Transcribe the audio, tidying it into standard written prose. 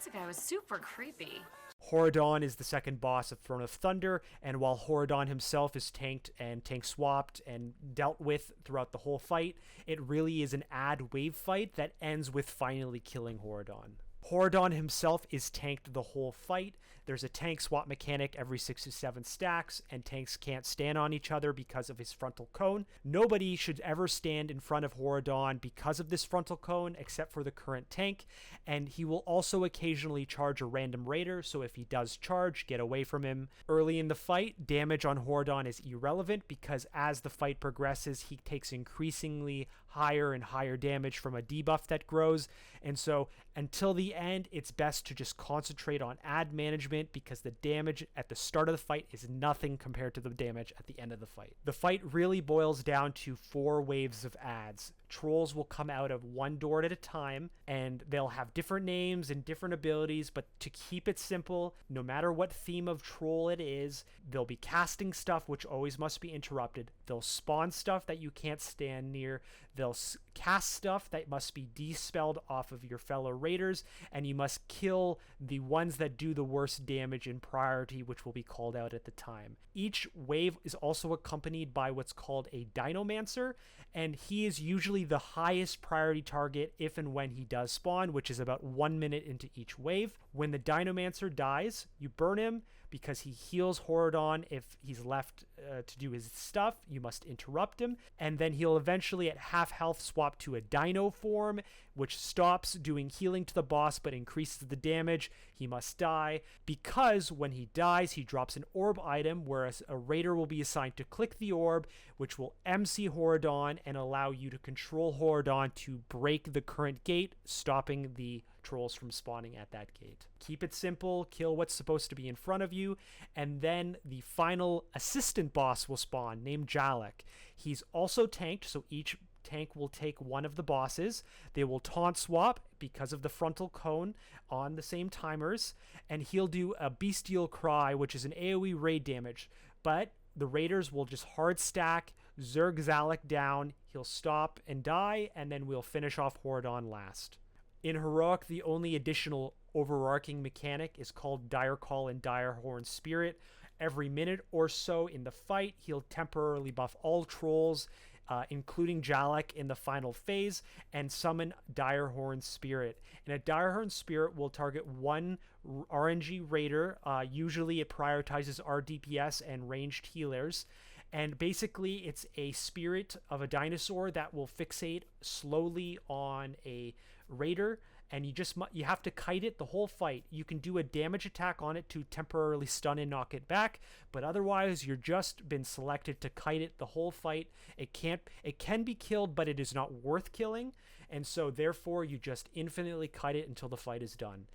Pizza guy was super creepy. Horridon is the second boss of Throne of Thunder, and while Horridon himself is tanked and tank swapped and dealt with throughout the whole fight, it really is an ad wave fight that ends with finally killing Horridon. Horridon himself is tanked the whole fight. There's a tank swap mechanic every 6 to 7 stacks, and tanks can't stand on each other because of his frontal cone. Nobody should ever stand in front of Horridon because of this frontal cone, except for the current tank, and he will also occasionally charge a random raider, so if he does charge, get away from him. Early in the fight, damage on Horridon is irrelevant because as the fight progresses, he takes increasingly higher and higher damage from a debuff that grows, and so until the end, it's best to just concentrate on ad management because the damage at the start of the fight is nothing compared to the damage at the end of the fight. The fight really boils down to 4 waves of ads. Trolls will come out of one door at a time, and they'll have different names and different abilities, but to keep it simple, no matter what theme of troll it is, they'll be casting stuff which always must be interrupted. They'll spawn stuff that you can't stand near. They'll cast stuff that must be dispelled off of your fellow raiders, and you must kill the ones that do the worst damage in priority, which will be called out at the time. Each wave is also accompanied by what's called a Dinomancer, and he is usually the highest priority target if and when he does spawn, which is about 1 minute into each wave. When the Dinomancer dies, you burn him because he heals Horridon if he's left to do his stuff. You must interrupt him, and then he'll eventually at half health swap to a Dino form, which stops doing healing to the boss but increases the damage. He must die because when he dies, he drops an orb item, whereas a raider will be assigned to click the orb, which will MC Horridon and allow you to control Horridon to break the current gate, stopping the trolls from spawning at that gate. Keep it simple, kill what's supposed to be in front of you, and then the final assistant boss will spawn, named Jalek. He's also tanked, so each tank will take one of the bosses. They will taunt swap because of the frontal cone on the same timers, and he'll do a Bestial Cry, which is an AoE raid damage, but the raiders will just hard stack, Zerg Zalek down, he'll stop and die, and then we'll finish off Horridon last. In Heroic, the only additional overarching mechanic is called Dire Call and Direhorn Spirit. Every minute or so in the fight, he'll temporarily buff all trolls, including Jalek in the final phase, and summon Direhorn Spirit. And a Direhorn Spirit will target one RNG raider. Usually it prioritizes our DPS and ranged healers. And basically, it's a spirit of a dinosaur that will fixate slowly on a raider, and you have to kite it the whole fight. You can do a damage attack on it to temporarily stun and knock it back, but otherwise you're just been selected to kite it the whole fight. It can be killed, but it is not worth killing, and so therefore you just infinitely kite it until the fight is done.